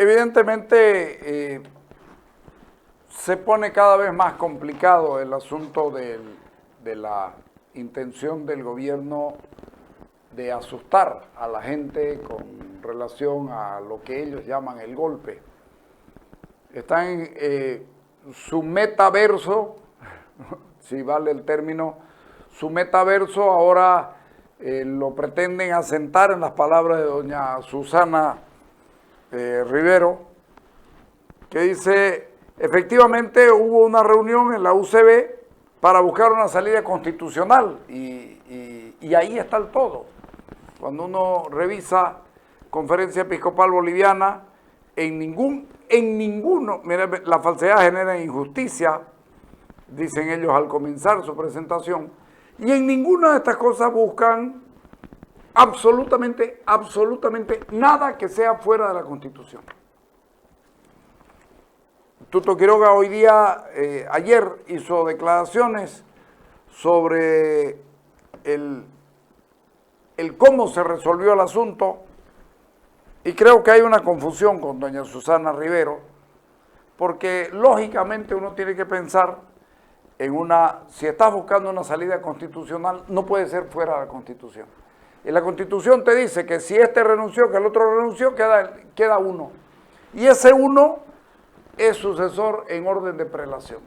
Evidentemente se pone cada vez más complicado el asunto de la intención del gobierno de asustar a la gente con relación a lo que ellos llaman el golpe. Están en su metaverso, si vale el término, su metaverso ahora lo pretenden asentar en las palabras de doña Susana Rivero, que dice, efectivamente hubo una reunión en la UCB para buscar una salida constitucional y ahí está el todo. Cuando uno revisa Conferencia Episcopal Boliviana, en ninguno, mira, la falsedad genera injusticia, dicen ellos al comenzar su presentación, y en ninguna de estas cosas buscan absolutamente nada que sea fuera de la Constitución. Tuto Quiroga ayer hizo declaraciones sobre el cómo se resolvió el asunto, y creo que hay una confusión con doña Susana Rivero, porque lógicamente uno tiene que pensar si estás buscando una salida constitucional, no puede ser fuera de la Constitución. Y la Constitución te dice que si este renunció, que el otro renunció, queda uno. Y ese uno es sucesor en orden de prelación.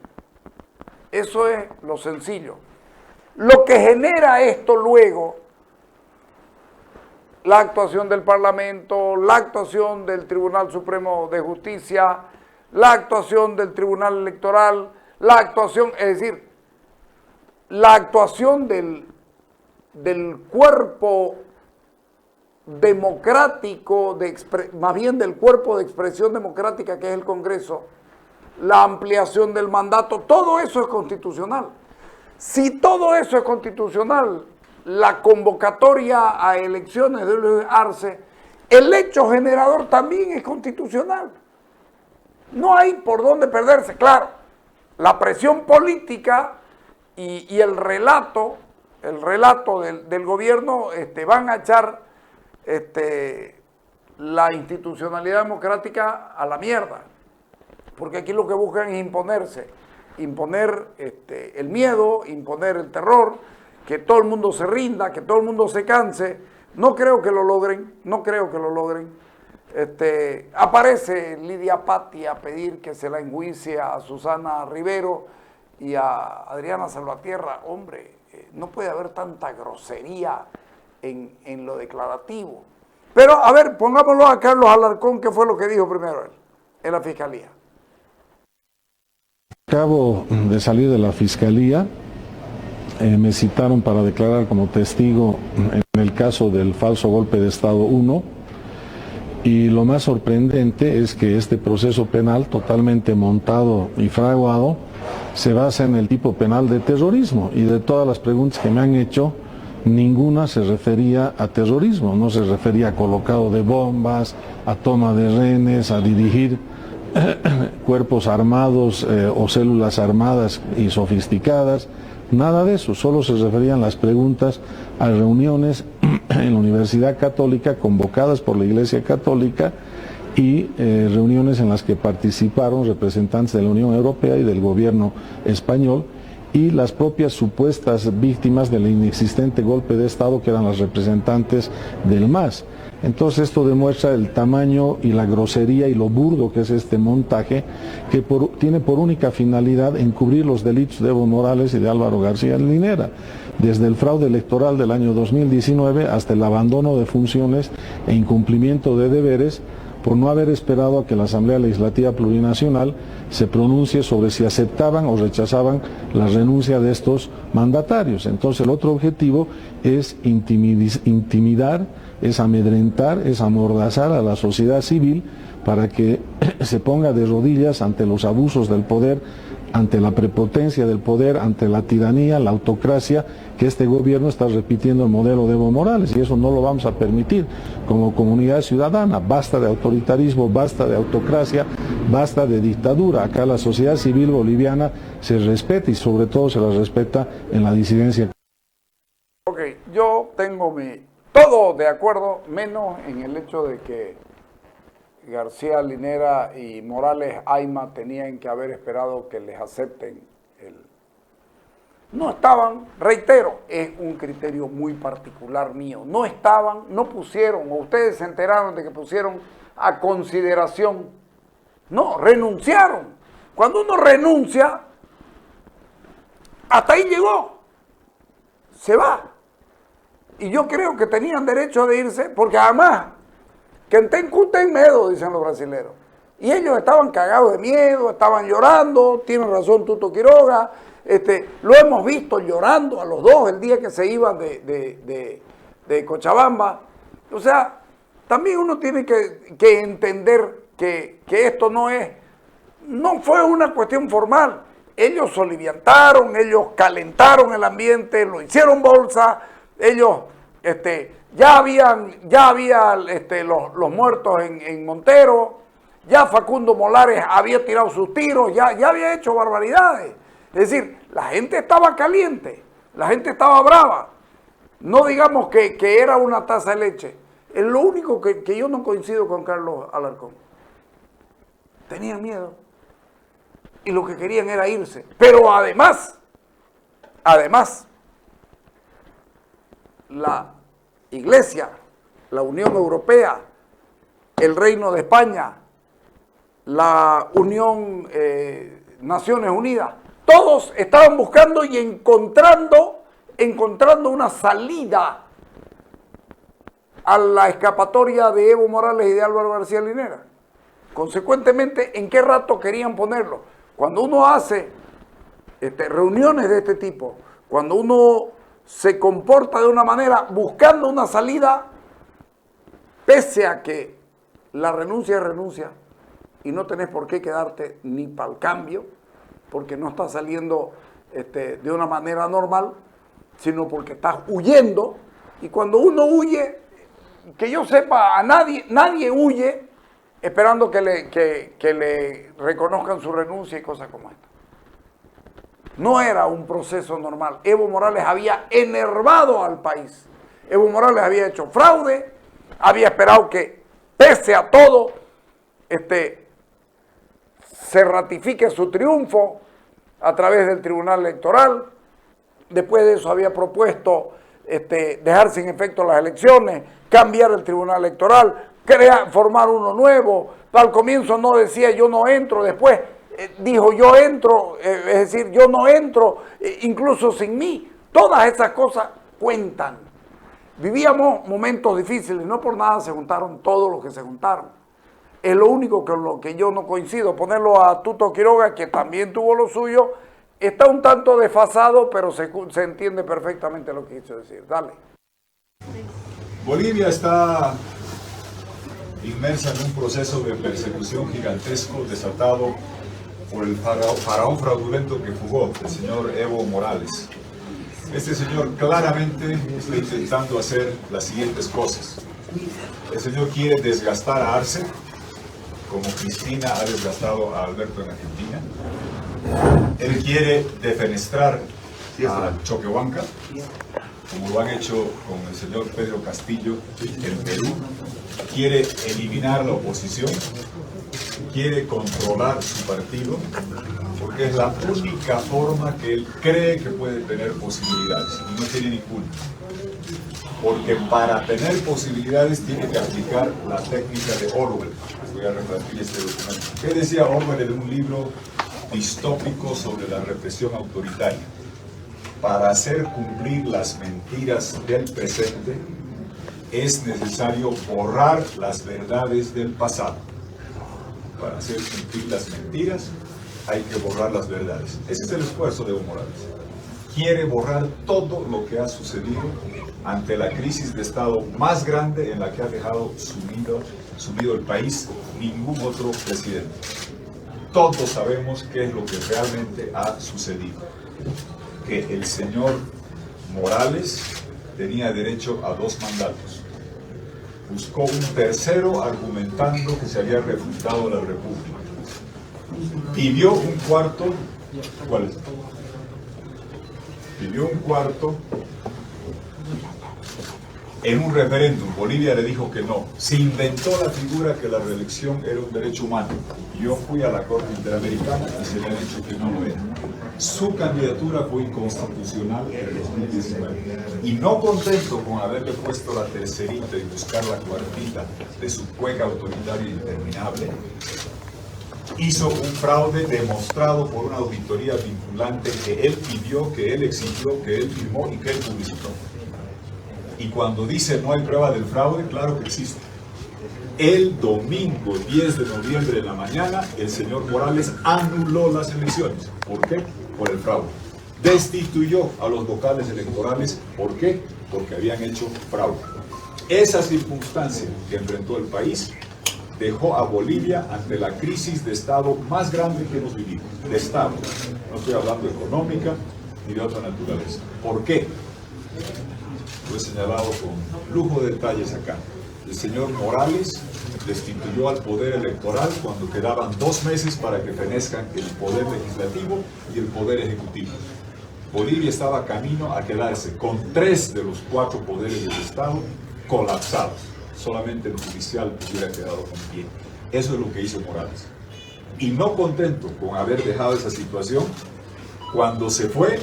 Eso es lo sencillo. Lo que genera esto luego, la actuación del Parlamento, la actuación del Tribunal Supremo de Justicia, la actuación del Tribunal Electoral, la actuación del cuerpo democrático, más bien del cuerpo de expresión democrática que es el Congreso, la ampliación del mandato, todo eso es constitucional. Si todo eso es constitucional, la convocatoria a elecciones de Luis Arce, el hecho generador también es constitucional. No hay por dónde perderse, claro. La presión política y el relato del gobierno van a echar la institucionalidad democrática a la mierda, porque aquí lo que buscan es imponer el miedo, imponer el terror, que todo el mundo se rinda, que todo el mundo se canse. No creo que lo logren. Aparece Lidia Patti a pedir que se la enjuicie a Susana Rivero y a Adriana Salvatierra. Hombre, no puede haber tanta grosería en lo declarativo. Pero, a ver, pongámoslo a Carlos Alarcón, que fue lo que dijo primero él, en la Fiscalía. Acabo de salir de la Fiscalía, me citaron para declarar como testigo en el caso del falso golpe de Estado 1, y lo más sorprendente es que este proceso penal totalmente montado y fraguado se basa en el tipo penal de terrorismo, y de todas las preguntas que me han hecho, ninguna se refería a terrorismo, no se refería a colocado de bombas, a toma de rehenes, a dirigir cuerpos armados o células armadas y sofisticadas, nada de eso, solo se referían las preguntas a reuniones en la Universidad Católica convocadas por la Iglesia Católica y reuniones en las que participaron representantes de la Unión Europea y del gobierno español y las propias supuestas víctimas del inexistente golpe de Estado, que eran las representantes del MAS. Entonces esto demuestra el tamaño y la grosería y lo burdo que es este montaje, que tiene por única finalidad encubrir los delitos de Evo Morales y de Álvaro García Linera, desde el fraude electoral del año 2019 hasta el abandono de funciones e incumplimiento de deberes por no haber esperado a que la Asamblea Legislativa Plurinacional se pronuncie sobre si aceptaban o rechazaban la renuncia de estos mandatarios. Entonces el otro objetivo es intimidar, es amedrentar, es amordazar a la sociedad civil para que se ponga de rodillas ante los abusos del poder, ante la prepotencia del poder, ante la tiranía, la autocracia, que este gobierno está repitiendo el modelo de Evo Morales, y eso no lo vamos a permitir como comunidad ciudadana. Basta de autoritarismo, basta de autocracia, basta de dictadura. Acá la sociedad civil boliviana se respeta y sobre todo se la respeta en la disidencia. Ok, yo tengo todo de acuerdo, menos en el hecho de que García Linera y Morales Ayma tenían que haber esperado que les acepten el... No estaban, reitero, es un criterio muy particular mío, no estaban, no pusieron, o ustedes se enteraron de que pusieron a consideración, no, renunciaron. Cuando uno renuncia, hasta ahí llegó, se va. Y yo creo que tenían derecho de irse, porque además, que en medo, dicen los brasileños. Y ellos estaban cagados de miedo, estaban llorando, tiene razón Tuto Quiroga, lo hemos visto llorando a los dos el día que se iban de Cochabamba. O sea, también uno tiene que entender que esto no fue una cuestión formal. Ellos soliviantaron, ellos calentaron el ambiente, lo hicieron bolsa, ellos ya había los muertos en Montero, ya Facundo Molares había tirado sus tiros, ya había hecho barbaridades. Es decir, la gente estaba caliente, la gente estaba brava. No digamos que era una taza de leche. Es lo único que yo no coincido con Carlos Alarcón. Tenían miedo. Y lo que querían era irse. Pero además, la Iglesia, la Unión Europea, el Reino de España, la Unión Naciones Unidas, todos estaban buscando y encontrando una salida a la escapatoria de Evo Morales y de Álvaro García Linera. Consecuentemente, ¿en qué rato querían ponerlo? Cuando uno hace reuniones de este tipo, cuando uno se comporta de una manera buscando una salida, pese a que la renuncia es renuncia y no tenés por qué quedarte ni para el cambio, porque no estás saliendo de una manera normal, sino porque estás huyendo. Y cuando uno huye, que yo sepa, nadie huye esperando que le reconozcan su renuncia y cosas como esta. No era un proceso normal. Evo Morales había enervado al país. Evo Morales había hecho fraude, había esperado que, pese a todo, se ratifique su triunfo a través del Tribunal Electoral. Después de eso había propuesto dejar sin efecto las elecciones, cambiar el Tribunal Electoral, formar uno nuevo. Al comienzo no decía yo no entro, después dijo yo entro, es decir, yo no entro, incluso sin mí. Todas esas cosas cuentan. Vivíamos momentos difíciles, no por nada se juntaron todos los que se juntaron. Es lo único con lo que yo no coincido. Ponerlo a Tuto Quiroga, que también tuvo lo suyo, está un tanto desfasado, pero se entiende perfectamente lo que quiso decir. Dale. Bolivia está inmersa en un proceso de persecución gigantesco desatado por el faraón fraudulento que fugó, el señor Evo Morales. Este señor claramente está intentando hacer las siguientes cosas. El señor quiere desgastar a Arce, como Cristina ha desgastado a Alberto en Argentina. Él quiere defenestrar a Choquehuanca, como lo han hecho con el señor Pedro Castillo en Perú. Quiere eliminar la oposición, quiere controlar su partido, porque es la única forma que él cree que puede tener posibilidades, y no tiene ninguna. Porque para tener posibilidades tiene que aplicar la técnica de Orwell. Voy a repartir este documento. ¿Qué decía Orwell en un libro distópico sobre la represión autoritaria? Para hacer cumplir las mentiras del presente, es necesario borrar las verdades del pasado. Para hacer cumplir las mentiras, hay que borrar las verdades. Ese es el esfuerzo de Evo Morales. Quiere borrar todo lo que ha sucedido ante la crisis de Estado más grande en la que ha dejado sumido el país ningún otro presidente. Todos sabemos qué es lo que realmente ha sucedido. Que el señor Morales tenía derecho a 2 mandatos. Buscó un tercero argumentando que se había refundado la República. Pidió un cuarto. ¿Cuál es? Pidió un cuarto En un referéndum, Bolivia le dijo que no. Se inventó la figura que la reelección era un derecho humano. Yo fui a la Corte Interamericana y se le ha dicho que no lo era. Su candidatura fue inconstitucional en el 2019. Y no contento con haberle puesto la tercerita y buscar la cuartita de su cueca autoritaria interminable, hizo un fraude demostrado por una auditoría vinculante que él pidió, que él exigió, que él firmó y que él publicitó. Y cuando dice no hay prueba del fraude, claro que existe. El domingo 10 de noviembre en la mañana, el señor Morales anuló las elecciones. ¿Por qué? Por el fraude. Destituyó a los vocales electorales. ¿Por qué? Porque habían hecho fraude. Esa circunstancia que enfrentó el país dejó a Bolivia ante la crisis de Estado más grande que hemos vivido. De Estado. No estoy hablando de económica ni de otra naturaleza. ¿Por qué? Lo he señalado con lujo de detalles acá. El señor Morales destituyó al poder electoral cuando quedaban 2 meses para que fenezcan el poder legislativo y el poder ejecutivo. Bolivia estaba camino a quedarse con 3 de los 4 poderes del Estado colapsados. Solamente el judicial hubiera quedado con pie. Eso es lo que hizo Morales. Y no contento con haber dejado esa situación, cuando se fue,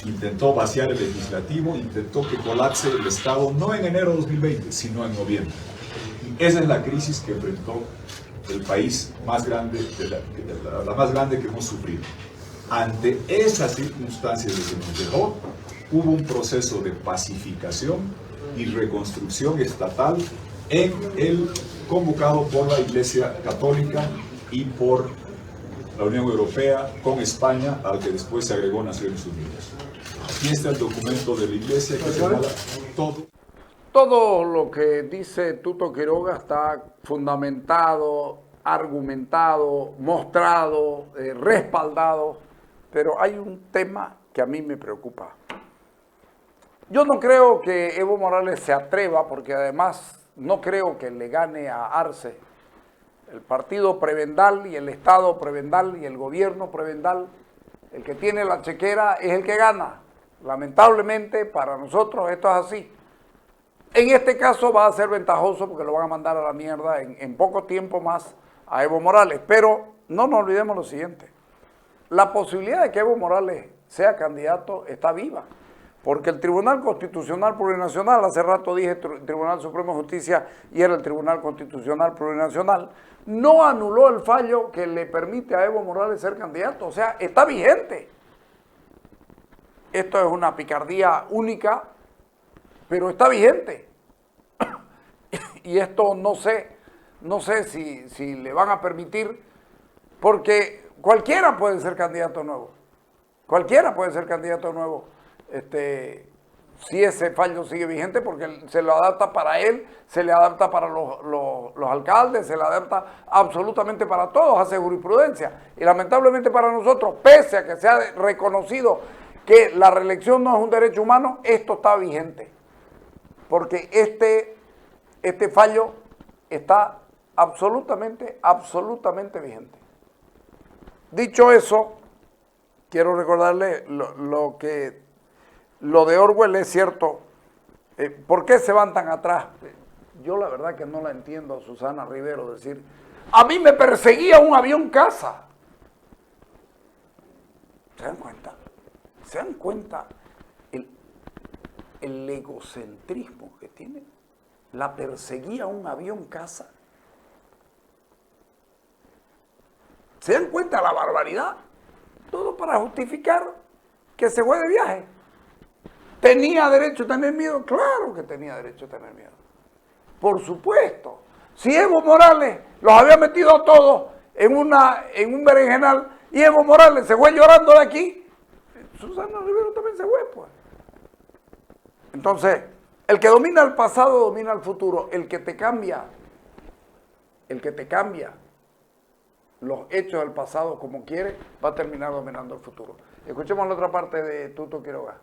intentó vaciar el legislativo, intentó que colapse el Estado no en enero de 2020, sino en noviembre. Esa es la crisis que enfrentó el país más grande, la más grande que hemos sufrido. Ante esas circunstancias que nos dejó, hubo un proceso de pacificación y reconstrucción estatal en el convocado por la Iglesia Católica y por la Unión Europea con España, al que después se agregó Naciones Unidas. Aquí está el documento de la Iglesia que señala todo. Todo lo que dice Tuto Quiroga está fundamentado, argumentado, mostrado, respaldado, pero hay un tema que a mí me preocupa. Yo no creo que Evo Morales se atreva, porque además no creo que le gane a Arce. El partido prebendal y el Estado prebendal y el gobierno prebendal, el que tiene la chequera es el que gana. Lamentablemente para nosotros esto es así. En este caso va a ser ventajoso porque lo van a mandar a la mierda en poco tiempo más a Evo Morales. Pero no nos olvidemos lo siguiente. La posibilidad de que Evo Morales sea candidato está viva. Porque el Tribunal Constitucional Plurinacional, hace rato dije Tribunal Supremo de Justicia y era el Tribunal Constitucional Plurinacional, no anuló el fallo que le permite a Evo Morales ser candidato. O sea, está vigente. Esto es una picardía única, pero está vigente. Y esto no sé si le van a permitir, porque cualquiera puede ser candidato nuevo. Cualquiera puede ser candidato nuevo. Si ese fallo sigue vigente, porque se lo adapta para él, se le adapta para los alcaldes, se le adapta absolutamente para todos, hace jurisprudencia. Y lamentablemente para nosotros, pese a que se ha reconocido que la reelección no es un derecho humano, esto está vigente. Porque este fallo está absolutamente vigente. Dicho eso, quiero recordarle lo de Orwell es cierto. ¿Por qué se van tan atrás? Yo la verdad que no la entiendo a Susana Rivero decir, a mí me perseguía un avión caza. ¿Se dan cuenta? ¿Se dan cuenta el egocentrismo que tiene? La perseguía un avión caza. ¿Se dan cuenta la barbaridad? Todo para justificar que se fue de viaje. ¿Tenía derecho a tener miedo? Claro que tenía derecho a tener miedo. Por supuesto. Si Evo Morales los había metido a todos en un berenjenal y Evo Morales se fue llorando de aquí, Susana Rivero también se fue, pues. Entonces, el que domina el pasado domina el futuro. El que te cambia los hechos del pasado como quiere, va a terminar dominando el futuro. Escuchemos la otra parte de Tuto Quiroga.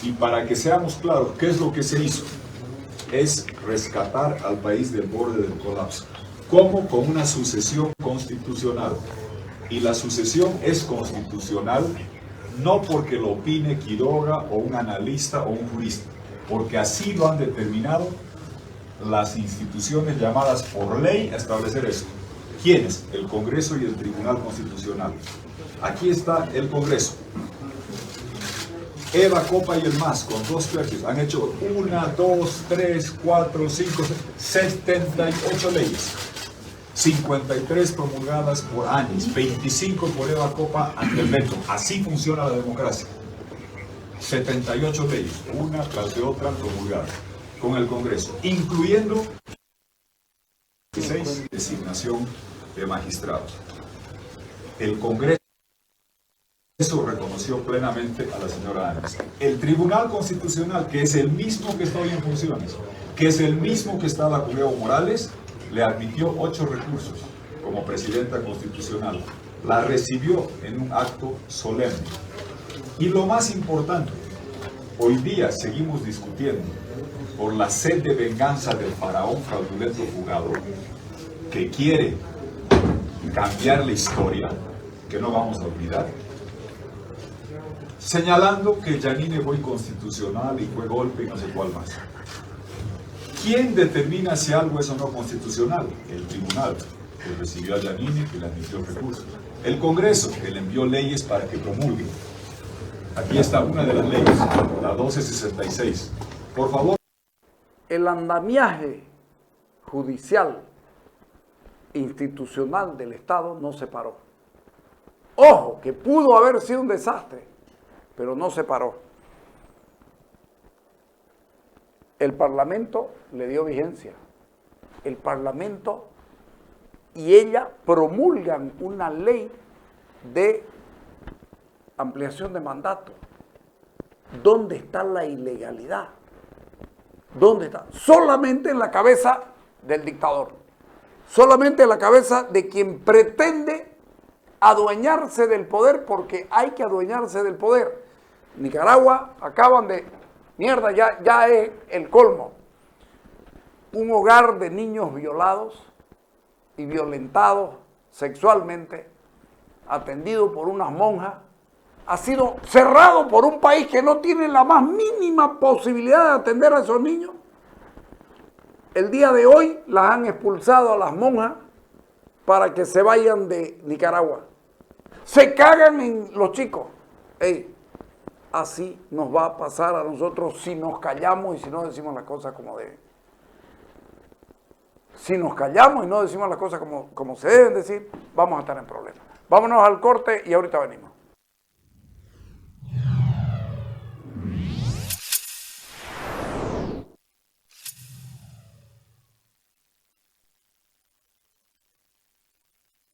Y para que seamos claros, ¿qué es lo que se hizo? Es rescatar al país del borde del colapso. ¿Cómo? Con una sucesión constitucional. Y la sucesión es constitucional no porque lo opine Quiroga o un analista o un jurista, porque así lo han determinado las instituciones llamadas por ley a establecer esto. ¿Quiénes? El Congreso y el Tribunal Constitucional. Aquí está el Congreso. Eva Copa y el MAS, con 2/3, han hecho 1, 2, 3, 4, 5, 78 leyes. 53 promulgadas por Áñez, 25 por Eva Copa ante el veto. Así funciona la democracia. 78 leyes, una tras de otra promulgadas, con el Congreso, incluyendo 16 designación de magistrados. El Congreso reconoció plenamente a la señora Áñez. El Tribunal Constitucional, que es el mismo que está hoy en funciones, que es el mismo que estaba con Evo Morales, le admitió 8 recursos como presidenta constitucional. La recibió en un acto solemne. Y lo más importante, hoy día seguimos discutiendo por la sed de venganza del faraón fraudulento fugador, que quiere cambiar la historia, que no vamos a olvidar, señalando que Yanine fue inconstitucional y fue golpe y no sé cuál más. ¿Quién determina si algo es o no constitucional? El tribunal, que recibió a Yanine, que le admitió recursos. El Congreso, que le envió leyes para que promulguen. Aquí está una de las leyes, la 1266. Por favor. El andamiaje judicial institucional del Estado no se paró. Ojo, que pudo haber sido un desastre, pero no se paró. El Parlamento le dio vigencia. El Parlamento y ella promulgan una ley de ampliación de mandato. ¿Dónde está la ilegalidad? ¿Dónde está? Solamente en la cabeza del dictador. Solamente en la cabeza de quien pretende adueñarse del poder, porque hay que adueñarse del poder. Nicaragua acaban de... Mierda, ya es el colmo. Un hogar de niños violados y violentados sexualmente, atendido por unas monjas, ha sido cerrado por un país que no tiene la más mínima posibilidad de atender a esos niños. El día de hoy las han expulsado a las monjas para que se vayan de Nicaragua. Se cagan en los chicos. Ey, así nos va a pasar a nosotros si nos callamos y si no decimos las cosas como deben. Si nos callamos y no decimos las cosas como se deben decir, vamos a estar en problemas. Vámonos al corte y ahorita venimos.